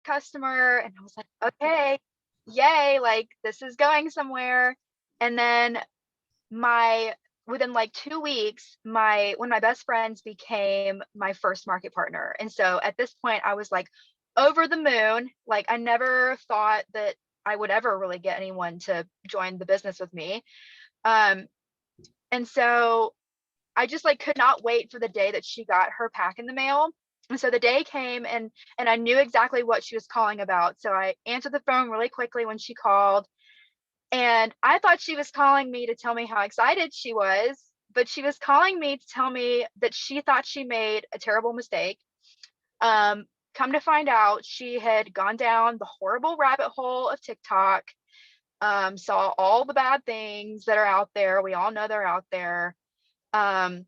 customer. And I was like, okay, yay, like this is going somewhere. And then within like 2 weeks, one of my best friends became my first market partner. And so at this point I was like over the moon. Like I never thought that I would ever really get anyone to join the business with me. Um, and so I just like could not wait for the day that she got her pack in the mail. And so the day came, and I knew exactly what she was calling about. So I answered the phone really quickly when she called. And I thought she was calling me to tell me how excited she was, but she was calling me to tell me that she thought she made a terrible mistake. Come to find out, she had gone down the horrible rabbit hole of TikTok, saw all the bad things that are out there. We all know they're out there. Um,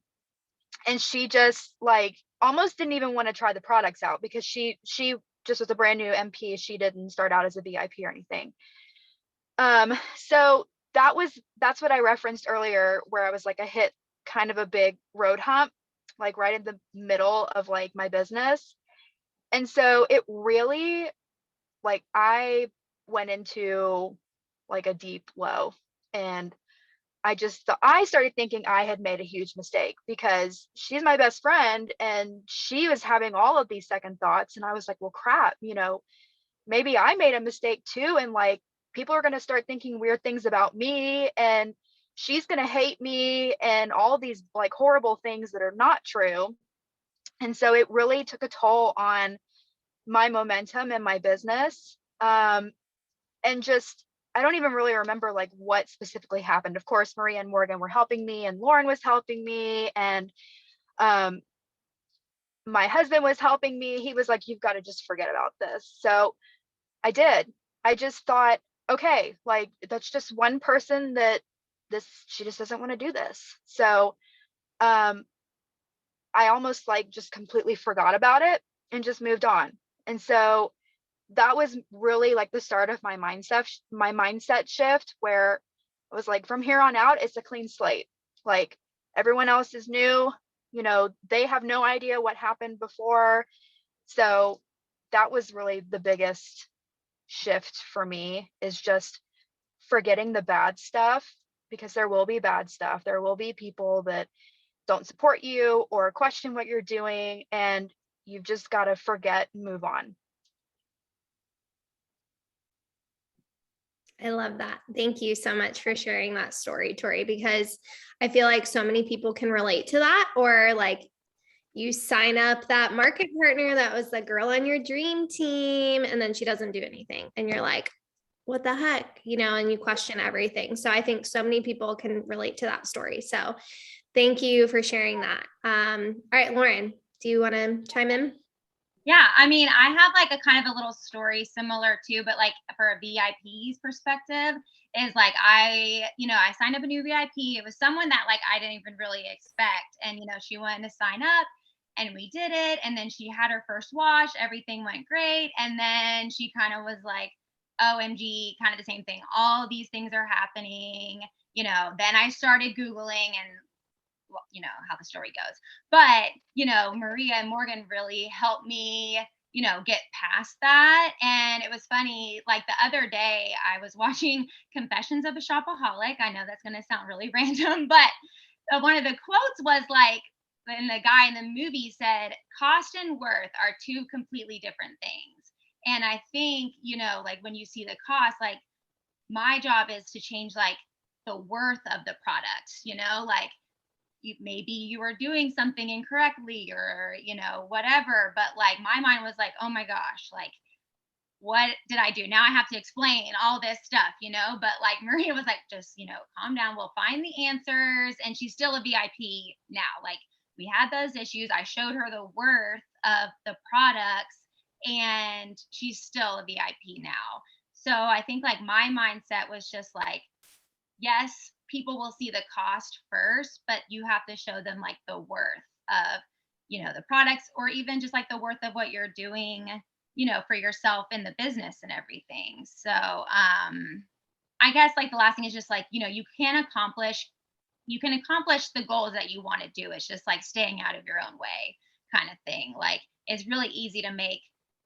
and she just like almost didn't even want to try the products out because she just was a brand new MP. She didn't start out as a VIP or anything. So that's what I referenced earlier, where I was like, I hit kind of a big road hump, like right in the middle of like my business. And so it really, like, I went into like a deep low, and I started thinking I had made a huge mistake because she's my best friend and she was having all of these second thoughts. And I was like, well, crap, maybe I made a mistake too. And like, people are going to start thinking weird things about me, and she's going to hate me, and all these like horrible things that are not true. And so it really took a toll on my momentum and my business. And just, I don't even really remember like what specifically happened. Of course, Maria and Morgan were helping me, and Lauren was helping me, and um, my husband was helping me. He was like, you've got to just forget about this. So I did. I just thought, okay, like that's just one person that she just doesn't want to do this. So um, I almost like just completely forgot about it and just moved on. And so that was really like the start of my mindset shift, where I was like, from here on out, it's a clean slate. Like everyone else is new, they have no idea what happened before. So that was really the biggest shift for me, is just forgetting the bad stuff, because there will be bad stuff. There will be people that don't support you or question what you're doing, and you've just got to forget and move on. I love that. Thank you so much for sharing that story, Tori, because I feel like so many people can relate to that. Or like, you sign up that market partner that was the girl on your dream team, and then she doesn't do anything. And you're like, what the heck, and you question everything. So I think so many people can relate to that story. So thank you for sharing that. All right, Lauren, do you want to chime in? Yeah, I mean, I have like a kind of a little story similar too, but like for a VIP's perspective, is like I signed up a new VIP. It was someone that like I didn't even really expect. And she wanted to sign up, and we did it. And then she had her first wash, everything went great. And then she kind of was like, OMG, kind of the same thing. All these things are happening. Then I started Googling, and well, how the story goes. But, Maria and Morgan really helped me, get past that. And it was funny, like the other day I was watching Confessions of a Shopaholic. I know that's going to sound really random, but one of the quotes was like, and the guy in the movie said, cost and worth are two completely different things. And I think, like when you see the cost, like my job is to change like the worth of the products, like maybe you were doing something incorrectly, or whatever, but like my mind was like, oh my gosh, like what did I do? Now I have to explain all this stuff, but like Maria was like, just calm down, we'll find the answers. And she's still a VIP now. Like we had those issues, I showed her the worth of the products, and she's still a VIP now. So I think like my mindset was just like, yes, people will see the cost first, but you have to show them like the worth of, the products, or even just like the worth of what you're doing, for yourself in the business and everything. So, I guess like the last thing is just like, you can accomplish the goals that you want to do. It's just like staying out of your own way kind of thing. Like it's really easy to make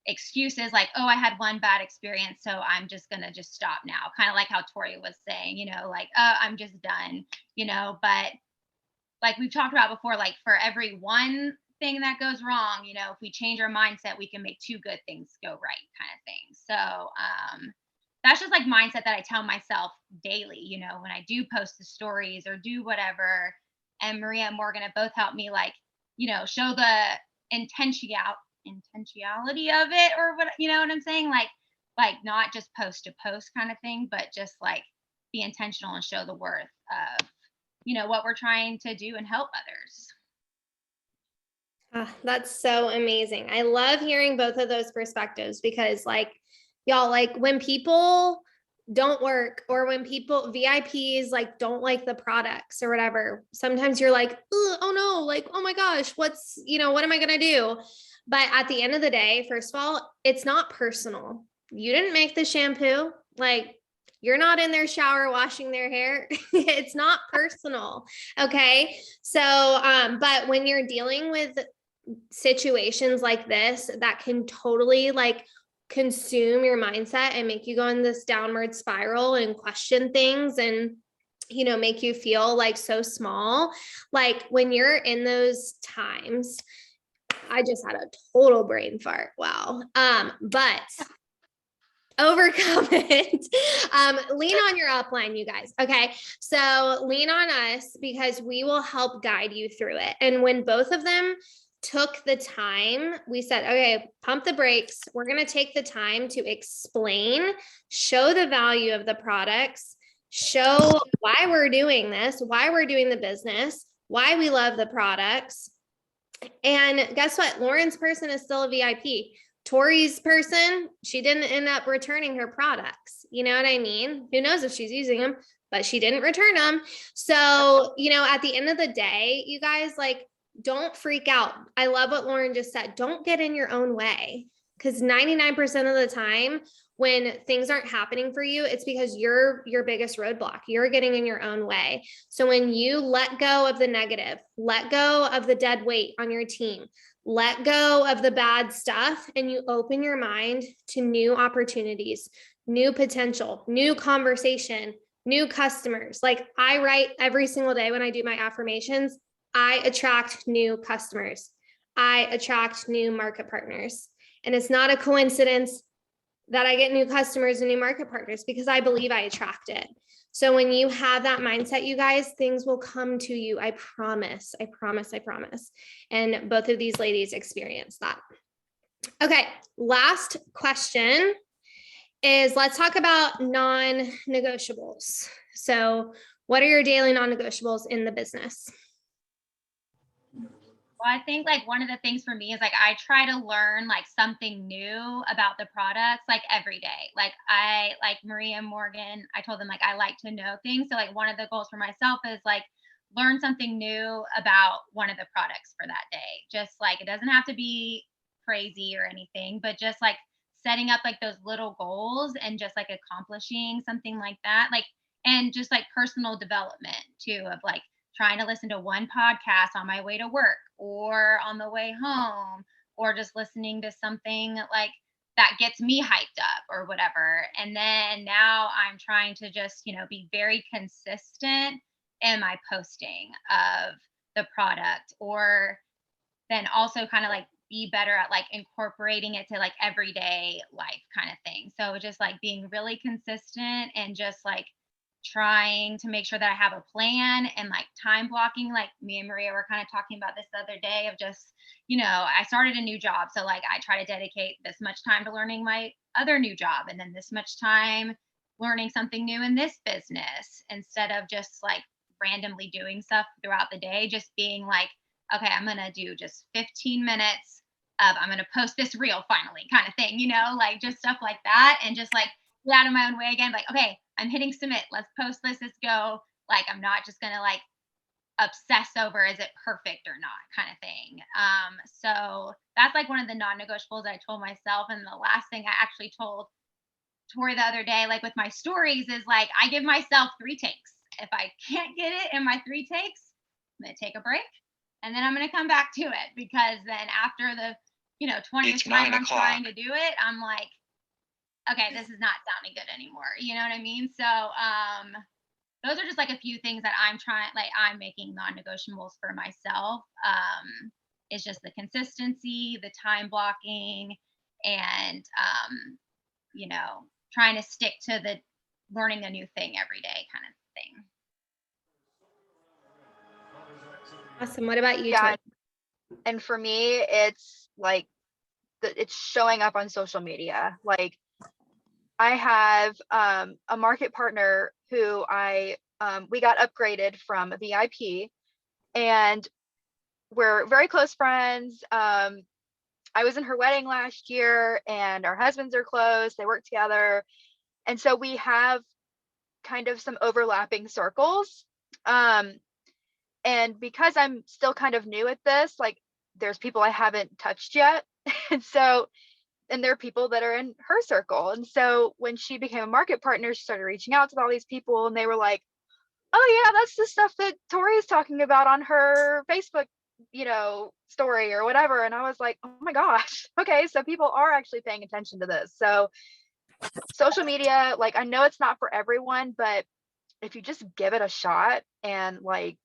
excuses like, oh, I had one bad experience, so I'm just gonna just stop now. Kind of like how Tori was saying, like, oh, I'm just done, but like we've talked about before, like for every one thing that goes wrong, if we change our mindset, we can make two good things go right, kind of thing. So that's just like mindset that I tell myself daily, when I do post the stories or do whatever. And Maria and Morgan have both helped me like, show the intentionality of it, or what, what I'm saying? Like not just post to post kind of thing, but just like be intentional and show the worth of, what we're trying to do and help others. That's so amazing. I love hearing both of those perspectives because like y'all, like when people don't work or when people VIPs like don't like the products or whatever, sometimes you're like, oh no, like, oh my gosh, what am I going to do? But at the end of the day, first of all, it's not personal. You didn't make the shampoo. Like you're not in their shower washing their hair. It's not personal. Okay. So, but when you're dealing with situations like this that can totally like consume your mindset and make you go in this downward spiral and question things and make you feel like so small, like when you're in those times, I just had a total brain fart. Wow. But overcome it. Lean on your upline, you guys. Okay. So lean on us because we will help guide you through it. And when both of them took the time, we said, okay, pump the brakes. We're going to take the time to explain, show the value of the products, show why we're doing this, why we're doing the business, why we love the products. And guess what? Lauren's person is still a VIP. Tori's person, she didn't end up returning her products. You know what I mean? Who knows if she's using them, but she didn't return them. So, at the end of the day, you guys, like, don't freak out. I love what Lauren just said. Don't get in your own way, because 99% of the time when things aren't happening for you, it's because you're your biggest roadblock. You're getting in your own way. So when you let go of the negative, let go of the dead weight on your team, let go of the bad stuff, and you open your mind to new opportunities, new potential, new conversation, new customers. Like I write every single day when I do my affirmations, I attract new customers. I attract new market partners. And it's not a coincidence that I get new customers and new market partners because I believe I attract it. So when you have that mindset, you guys, things will come to you. I promise, I promise, I promise. And both of these ladies experience that. Okay, last question is let's talk about non-negotiables. So what are your daily non-negotiables in the business? Well, I think like one of the things for me is like I try to learn like something new about the products like every day. Like I like Maria and Morgan, I told them like I like to know things. So like one of the goals for myself is like learn something new about one of the products for that day. Just like it doesn't have to be crazy or anything, but just like setting up like those little goals and just like accomplishing something like that. Like and just like personal development too of like trying to listen to one podcast on my way to work or on the way home, or just listening to something like that gets me hyped up or whatever. And then now I'm trying to just, be very consistent in my posting of the product, or then also kind of like be better at like incorporating it to like everyday life kind of thing. So just like being really consistent and just like trying to make sure that I have a plan and like time blocking. Like me and Maria were kind of talking about this the other day of just, I started a new job. So like I try to dedicate this much time to learning my other new job and then this much time learning something new in this business instead of just like randomly doing stuff throughout the day, just being like, okay, I'm going to do just 15 minutes of, I'm going to post this reel finally kind of thing, like just stuff like that. And just like get out of my own way again, like, okay, I'm hitting submit. Let's post this. Let's go. Like, I'm not just going to like obsess over, is it perfect or not kind of thing. So that's like one of the non-negotiables I told myself. And the last thing I actually told Tori the other day, like with my stories, is like, I give myself 3 takes. If I can't get it in my 3 takes, I'm going to take a break and then I'm going to come back to it, because then after the 20th time I'm trying to do it, I'm like, okay, this is not sounding good anymore. You know what I mean? So those are just like a few things that I'm making non-negotiables for myself. It's just the consistency, the time blocking, and trying to stick to the learning a new thing every day kind of thing. Awesome. What about you, Yeah. Tori? And for me, it's like it's showing up on social media. Like I have a market partner who we got upgraded from a VIP, and we're very close friends. I was in her wedding last year, and our husbands are close. They work together. And so we have kind of some overlapping circles. And because I'm still kind of new at this, like there's people I haven't touched yet. And there are people that are in her circle. And so when she became a market partner, she started reaching out to all these people, and they were like, oh yeah, that's the stuff that Tori is talking about on her Facebook, story or whatever. And I was like, oh my gosh, okay, so people are actually paying attention to this. So social media, like I know it's not for everyone, but if you just give it a shot and like,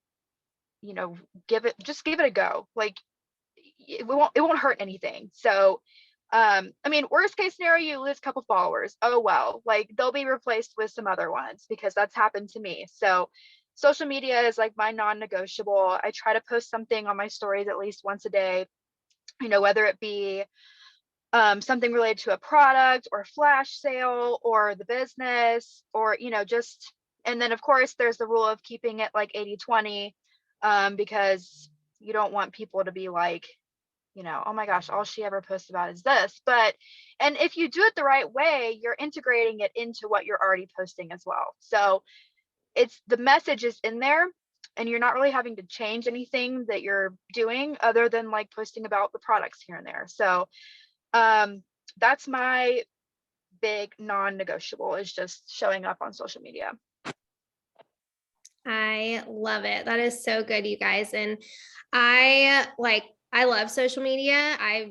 give it a go, like it won't hurt anything. So I mean, worst case scenario, you lose a couple followers. Oh well, like they'll be replaced with some other ones, because that's happened to me. So social media is like my non-negotiable. I try to post something on my stories at least once a day, whether it be something related to a product or flash sale or the business, or just. And then of course there's the rule of keeping it like 80-20, because you don't want people to be like, oh my gosh, all she ever posts about is this. And if you do it the right way, you're integrating it into what you're already posting as well. So it's the message is in there, and you're not really having to change anything that you're doing other than like posting about the products here and there. So that's my big non-negotiable, is just showing up on social media. I love it. That is so good, you guys. And I love social media.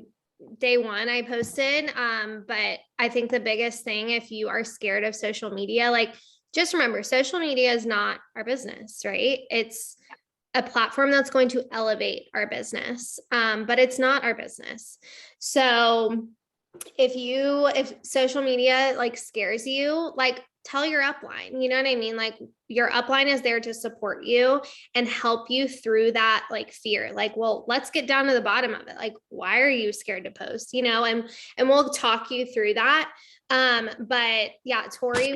Day one I posted, but I think the biggest thing, if you are scared of social media, like just remember, social media is not our business, right? It's a platform that's going to elevate our business, but it's not our business. So if social media like scares you, like tell your upline, you know what I mean? Like your upline is there to support you and help you through that like fear. Like, well, let's get down to the bottom of it. Like, why are you scared to post, and we'll talk you through that. But yeah, Tori,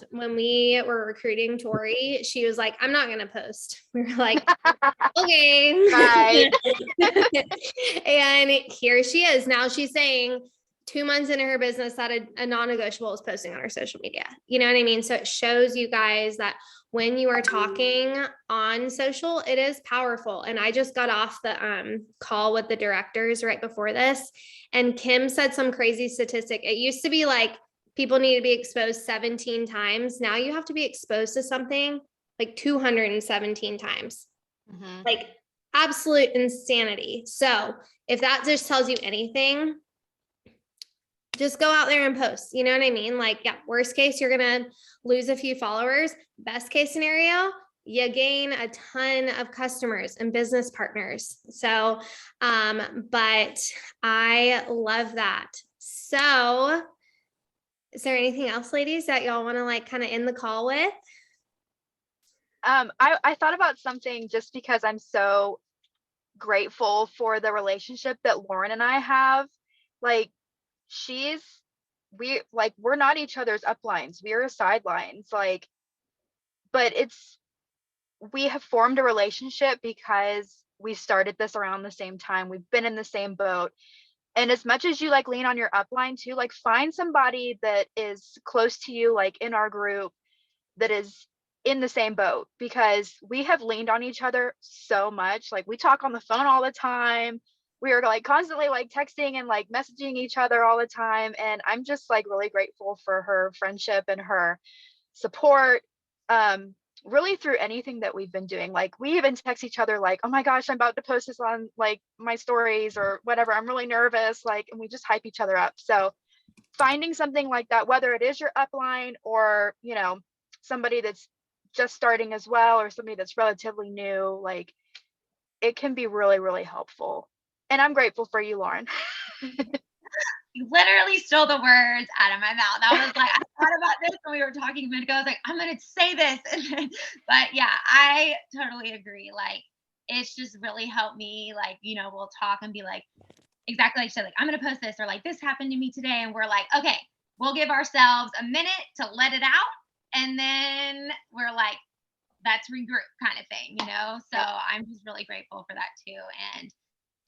when we were recruiting Tori, she was like, I'm not going to post. We were like, okay. Right. And here she is. Now she's saying 2 months into her business that a non-negotiable is posting on her social media. You know what I mean? So it shows you guys that when you are talking on social, it is powerful. And I just got off the call with the directors right before this, and Kim said some crazy statistic. It used to be like people need to be exposed 17 times. Now you have to be exposed to something like 217 times. Mm-hmm. Like absolute insanity. So if that just tells you anything, just go out there and post. You know what I mean? Like, yeah, worst case, you're going to lose a few followers. Best case scenario, you gain a ton of customers and business partners. So, but I love that. So is there anything else, ladies, that y'all want to like kind of end the call with? I thought about something, just because I'm so grateful for the relationship that Lauren and I have. Like, we're not each other's uplines, we're sidelines, like, but we have formed a relationship because we started this around the same time. We've been in the same boat. And as much as you like lean on your upline too, like find somebody that is close to you, like in our group, that is in the same boat, because we have leaned on each other so much. Like we talk on the phone all the time. We are like constantly like texting and like messaging each other all the time. And I'm just like really grateful for her friendship and her support. really through anything that we've been doing. Like we even text each other like, oh my gosh, I'm about to post this on like my stories or whatever. I'm really nervous. Like, and we just hype each other up. So finding something like that, whether it is your upline or, you know, somebody that's just starting as well, or somebody that's relatively new, like it can be really, really helpful. And I'm grateful for you, Lauren. You literally stole the words out of my mouth. I was like, I thought about this when we were talking a minute ago. I was like, I'm gonna say this. But yeah, I totally agree. Like, it's just really helped me. Like, you know, we'll talk and be like, exactly like she said, like, I'm gonna post this, or like this happened to me today. And we're like, okay, we'll give ourselves a minute to let it out. And then we're like, let's regroup kind of thing, you know? So Yep. I'm just really grateful for that too. And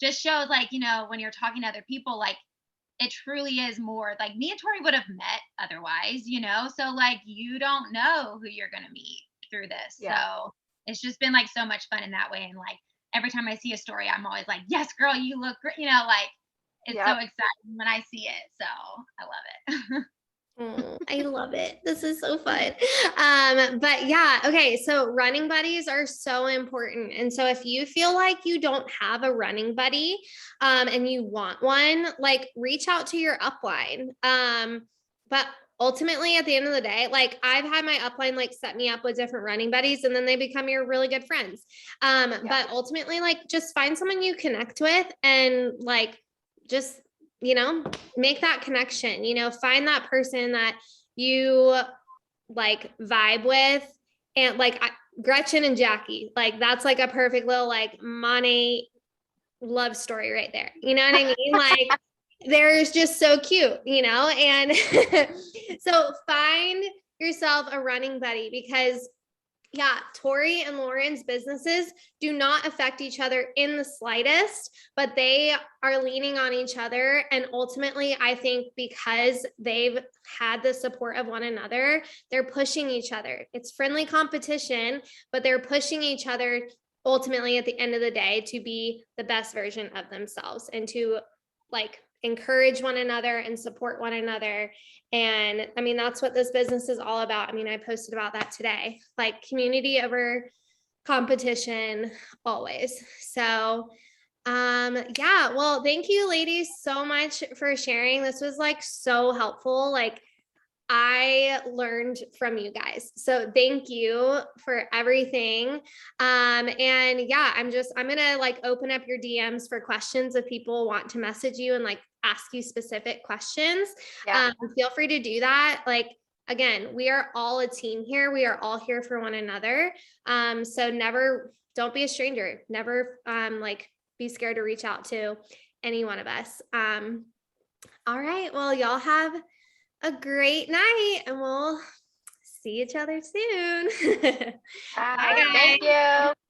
just shows like, you know, when you're talking to other people, like it truly is more like me and Tori would have met otherwise, you know? So like you don't know who you're gonna meet through this. Yeah. So it's just been like so much fun in that way. And like every time I see a story, I'm always like, yes, girl, you look great. You know, like it's so Yep. exciting when I see it. So I love it. Oh, I love it. This is so fun. But yeah, okay. So running buddies are so important. And so if you feel like you don't have a running buddy, and you want one, like reach out to your upline. But ultimately at the end of the day, like I've had my upline like set me up with different running buddies and then they become your really good friends. But ultimately like just find someone you connect with and like just, you know, make that connection, you know, find that person that you like vibe with. And like Gretchen and Jackie, like that's like a perfect little like Money love story right there. You know what I mean? Like they're just so cute, you know? And so find yourself a running buddy because yeah, Tori and Lauren's businesses do not affect each other in the slightest, but they are leaning on each other. And ultimately, I think because they've had the support of one another, they're pushing each other. It's friendly competition, but they're pushing each other ultimately at the end of the day to be the best version of themselves and to like encourage one another and support one another. And I mean, that's what this business is all about. I mean, I posted about that today, like community over competition always. So, yeah, well, thank you ladies so much for sharing. This was like so helpful. Like I learned from you guys. So thank you for everything. And yeah, I'm gonna like open up your DMs for questions if people want to message you and like ask you specific questions. Yeah. Feel free to do that. Like, again, we are all a team here. We are all here for one another. So don't be a stranger. Never like be scared to reach out to any one of us. All right. Well, y'all have a great night and we'll see each other soon. Bye. Bye, Thank guys. you.